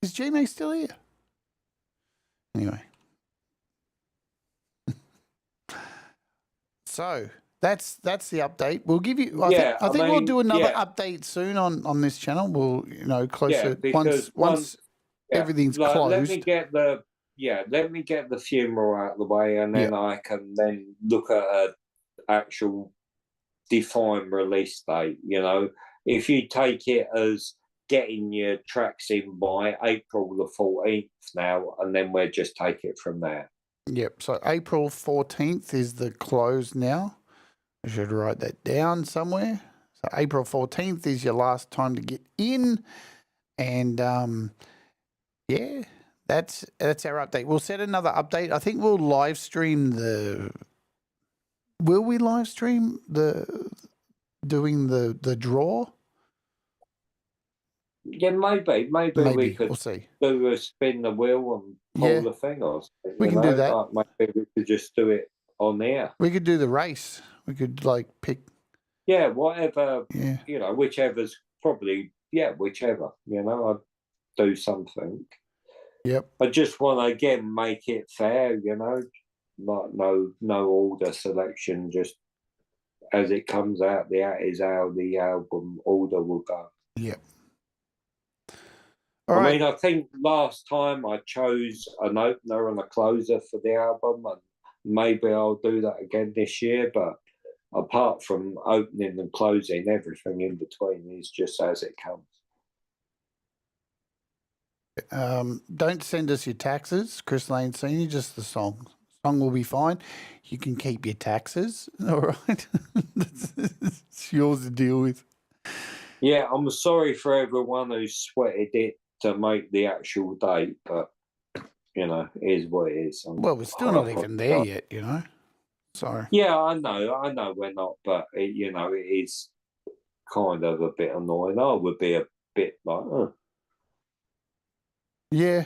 Is G-May still here? Anyway. So that's the update. We'll give you. I Yeah, think we'll mean, do another yeah, update soon on this channel. We'll yeah, closer because once yeah, everything's like, closed. let me get the funeral out of the way, and then Yeah. I can then look at an actual defined release date. You know, if you take it as getting your tracks in by April the 14th now, and then we'll just take it from there. Yep. So April 14th is the close now. I should write that down somewhere. So April 14th is your last time to get in, and yeah, that's our update. We'll set another update. I think we'll live stream the. Will we live stream doing the draw? Yeah, maybe we could We'll see. do a spin the wheel and pull the thing or something. We can do that. Like maybe we could just do it on air. We could do the race. We could like pick. Yeah, whatever. Yeah. You know, whichever's probably whichever. You know, I'd do something. Yep. I just want to again make it fair. You know, like no order selection. Just as it comes out, that is how the album order will go. Yep. I mean, I think last time I chose an opener and a closer for the album, and maybe I'll do that again this year. But apart from opening and closing, everything in between is just as it comes. Don't send us your taxes, Chris Lane Sr., just the song. Song will be fine. You can keep your taxes, all right? It's yours to deal with. Yeah, I'm sorry for everyone who sweated it to make the actual date, but, you know, it is what it is. Well, we're still not even there yet, you know? Sorry. Yeah, I know we're not, but, it is kind of a bit annoying. I would be a bit like, Yeah.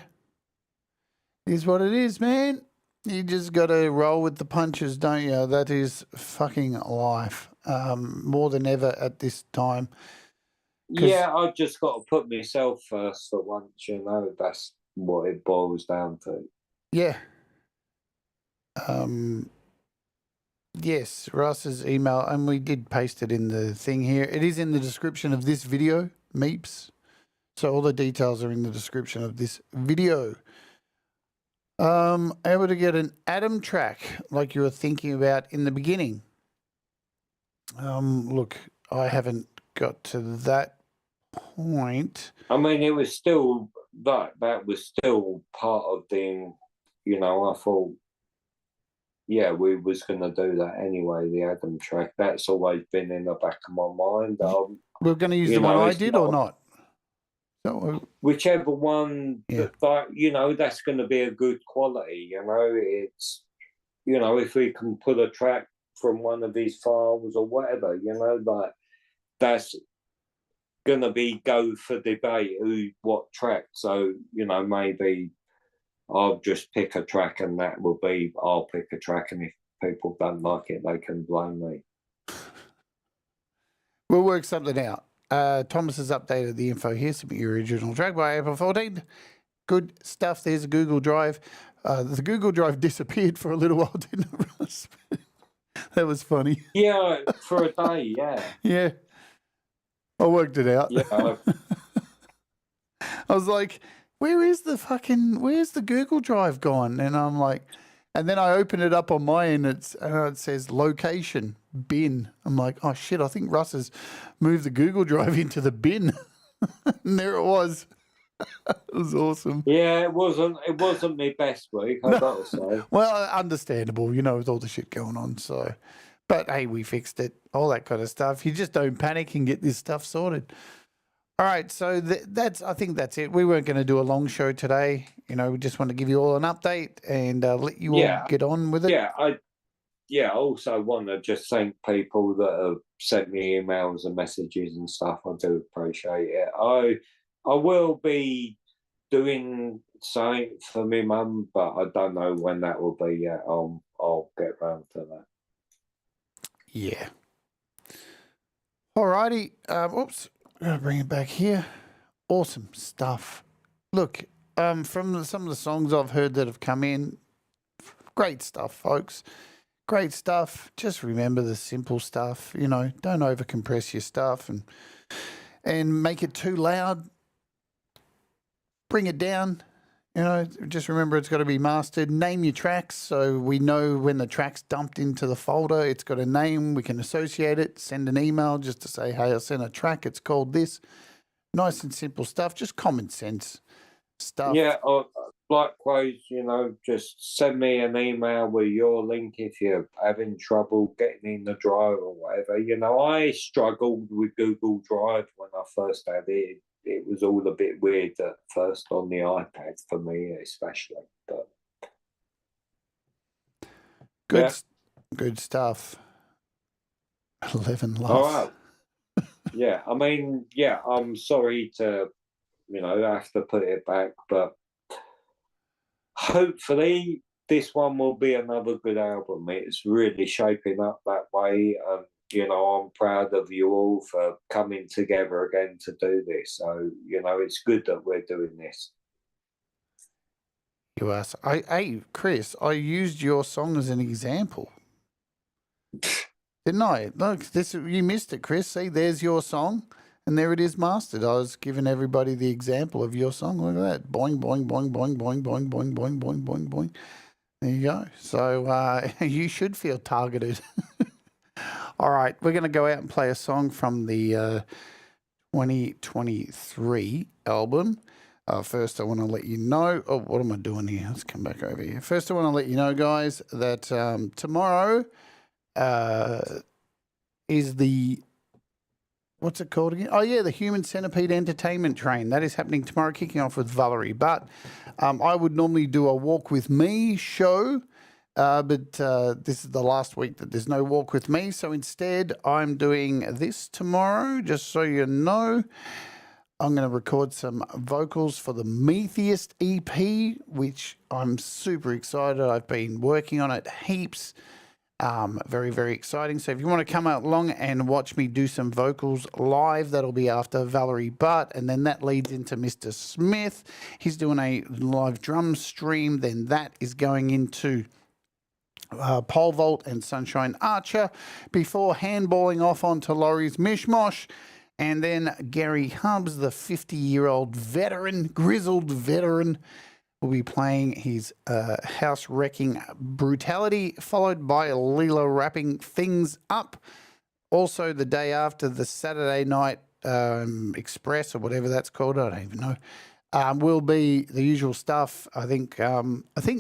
It is what it is, man. You just got to roll with the punches, don't you? That is fucking life. More than ever at this time. Yeah, I've just got to put myself first for once, you know. That's what it boils down to. Yeah. Yes, Russ's email, and we did paste it in the thing here. It is in the description of this video, Meeps. So all the details are in the description of this video. Able to get an Adam track like you were thinking about in the beginning. Look, I haven't got to that point. I mean, it was still that was still part of the, you know, I thought, yeah, we was going to do that anyway, the Adam track. That's always been in the back of my mind. We're going to use the one I did or not? So, whichever one, that, you know, that's going to be a good quality, you know. It's, you know, if we can put a track from one of these files or whatever, you know, like that's going to be go for debate what track. So, you know, maybe I'll just pick a track and that will be, I'll pick a track, and if people don't like it, they can blame me. We'll work something out. Thomas has updated the info here. Submit your original track by April 14th. Good stuff. There's a Google Drive. The Google Drive disappeared for a little while, didn't it, Russ? That was funny. Yeah, for a day, yeah. Yeah. I worked it out. Yeah. I was like, where's the Google Drive gone? And I'm like, and then I open it up on my end, and it says location, bin. I'm like, oh shit, I think Russ has moved the Google Drive into the bin. And there it was. It was awesome. Yeah, it wasn't my best week, I've got to say. Well, understandable, you know, with all the shit going on. So, but hey, we fixed it, all that kind of stuff. You just don't panic and get this stuff sorted. All right, so I think that's it. We weren't going to do a long show today. You know, we just want to give you all an update and let you all get on with it. Yeah, I also want to just thank people that have sent me emails and messages and stuff. I do appreciate it. I will be doing something for me mum, but I don't know when that will be yet. I'll get round to that. Yeah. All righty. Oops. I'll bring it back here. Awesome stuff. Look, from some of the songs I've heard that have come in, great stuff, folks. great stuff. Just remember the simple stuff. You know, don't overcompress your stuff and make it too loud. Bring it down. You know, just remember it's got to be mastered. Name your tracks so we know when the track's dumped into the folder. It's got a name. We can associate it. Send an email just to say, hey, I sent a track. It's called this. Nice and simple stuff. Just common sense stuff. Yeah, likewise, you know, just send me an email with your link if you're having trouble getting in the drive or whatever. You know, I struggled with Google Drive when I first had it. It was all a bit weird at first on the iPad for me, especially. But good stuff. 11 laughs. all right. Yeah, I mean, yeah, I'm sorry to, you know, have to put it back, but hopefully this one will be another good album. It's really shaping up that way. You know, I'm proud of you all for coming together again to do this. So, you know, it's good that we're doing this. You asked, hey, Chris, I used your song as an example. Didn't I? Look, you missed it, Chris. See, there's your song, and there it is mastered. I was giving everybody the example of your song. Look at that. Boing, boing, boing, boing, boing, boing, boing, boing, boing, boing, boing. There you go. So you should feel targeted. All right, we're going to go out and play a song from the 2023 album. First, I want to let you know... Oh, what am I doing here? Let's come back over here. First, I want to let you know, guys, that tomorrow is the... What's it called again? Oh, yeah, the Human Centipede Entertainment Train. That is happening tomorrow, kicking off with Valerie. But I would normally do a Walk With Me show, but this is the last week that there's no Walk With Me. So instead, I'm doing this tomorrow, just so you know. I'm going to record some vocals for the Metheist EP, which I'm super excited. I've been working on it heaps. Very, very exciting. So if you want to come out along and watch me do some vocals live, that'll be after Valerie Butt. And then that leads into Mr. Smith. He's doing a live drum stream. Then that is going into Pole Vault and Sunshine Archer before handballing off onto Laurie's Mishmosh. And then Gary Hubbs, the 50-year-old veteran, grizzled veteran, will be playing his house-wrecking Brutality, followed by Leela wrapping things up. Also, the day after, the Saturday Night Express, or whatever that's called, I don't even know, will be the usual stuff. I think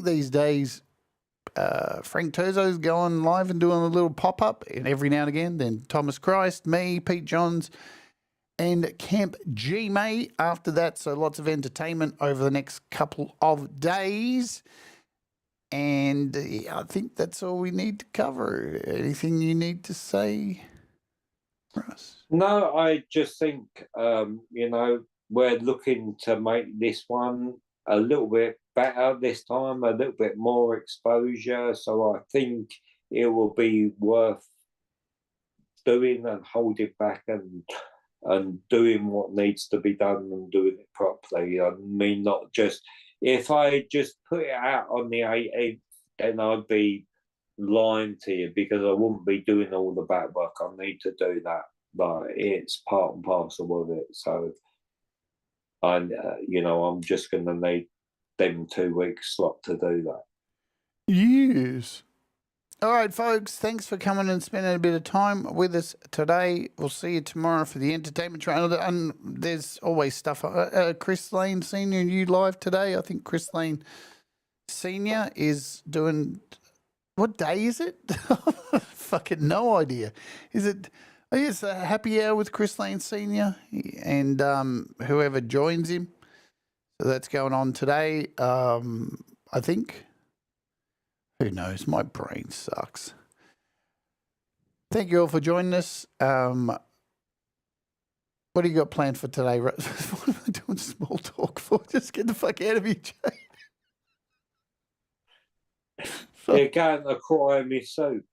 these days, Frank Turzo's going live and doing a little pop-up every now and again. Then Thomas Christ, me, Pete Johns, and Camp G May after that. So lots of entertainment over the next couple of days. And I think that's all we need to cover. Anything you need to say, Russ? No, I just think, you know, we're looking to make this one a little bit better this time, a little bit more exposure. So I think it will be worth doing and holding back and doing what needs to be done and doing it properly. I mean, not just, if I just put it out on the 18th, then I'd be lying to you because I wouldn't be doing all the back work. I need to do that, but it's part and parcel of it. So, you know, I'm just going to need them 2 weeks slot to do that. Yes. All right, folks, thanks for coming and spending a bit of time with us today. We'll see you tomorrow for the entertainment train. And there's always stuff. Chris Lane Sr., you live today? I think Chris Lane Sr. is doing... What day is it? Fucking no idea. Is it... I guess a happy hour with Chris Lane Sr. and whoever joins him. So that's going on today, I think. Who knows? My brain sucks. Thank you all for joining us. What do you got planned for today? What am I doing small talk for? Just get the fuck out of here, Jade. You're going to cry me soup.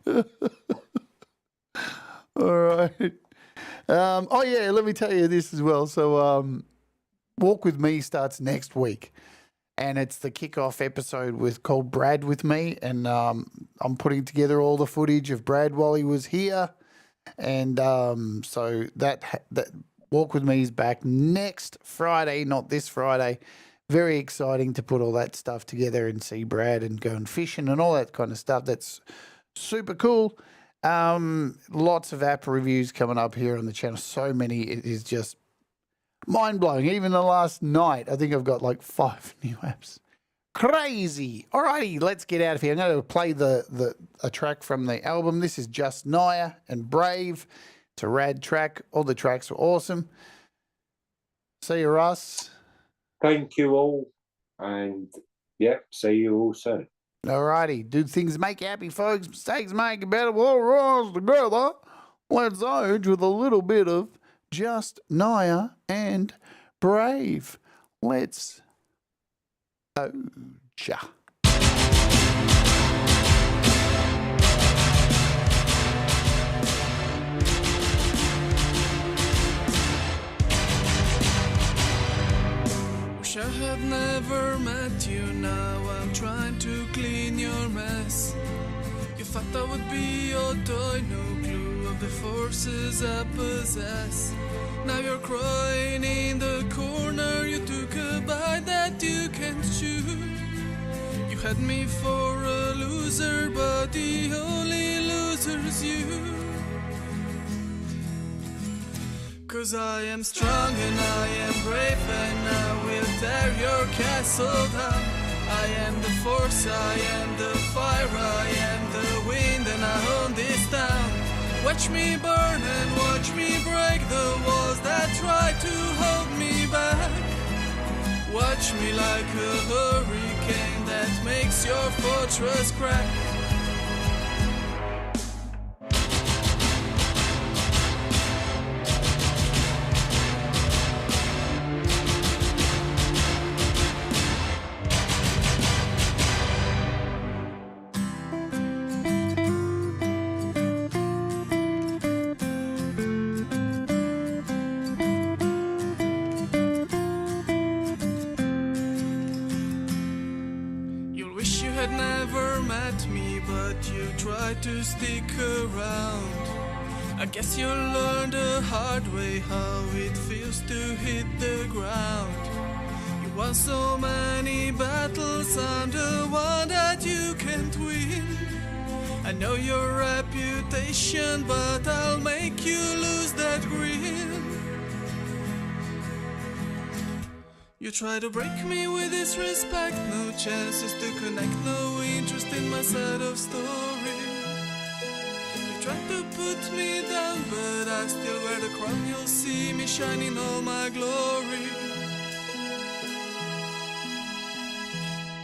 All right. Oh, yeah, let me tell you this as well. So Walk With Me starts next week. and it's the kickoff episode called Brad with me, and I'm putting together all the footage of Brad while he was here, and so that Walk With Me is back next Friday, not this Friday. Very exciting to put all that stuff together and see Brad and going fishing and all that kind of stuff. That's super cool. Lots of app reviews coming up here on the channel. So many, it is just mind-blowing. Even the last night, I think I've got like 5 new apps. Crazy. Alrighty, let's get out of here. I'm going to play a track from the album. This is Just Naya and Brave. It's a rad track. All the tracks were awesome. See you, Russ. Thank you all. And, see you all soon. Alrighty. Do things make you happy, folks. Mistakes make you better. We'll rise together. Let's age with a little bit of Just Naya and Brave. Let's age. Wish I had never met you. Now I'm trying to clean your mess. You thought I would be your toy, no clue of the forces I possess. Now you're crying in the corner. You took a bite that you can't chew. You had me for a loser, but the only loser's you. 'Cause I am strong and I am brave, and I will tear your castle down. I am the force, I am the fire, I am the wind, and I own this town. Watch me burn and watch me break the walls that try to hold me back. Watch me like a hurricane that makes your fortress crack. To stick around, I guess you'll learn the hard way how it feels to hit the ground. You won so many battles, I'm the one that you can't win. I know your reputation, but I'll make you lose that grin. You try to break me with disrespect, no chances to connect, no interest in my side of story. Try to put me down, but I still wear the crown. You'll see me shine in all my glory.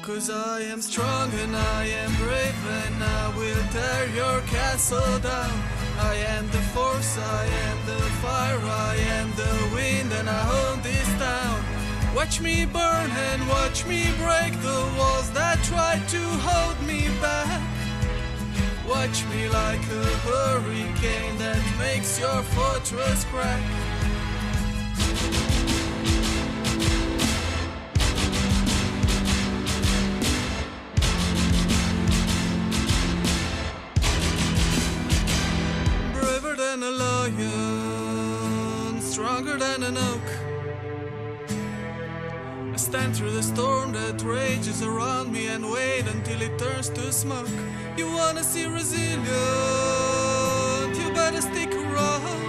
'Cause I am strong and I am brave, and I will tear your castle down. I am the force, I am the fire, I am the wind, and I own this town. Watch me burn and watch me break the walls that try to hold me back. Watch me like a hurricane that makes your fortress crack. Braver than a lion, stronger than an oak. I stand through the storm that rages around me and wait until it turns to smoke. You wanna see resilient, you better stick around.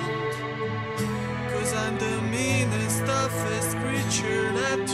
'Cause I'm the meanest, toughest creature that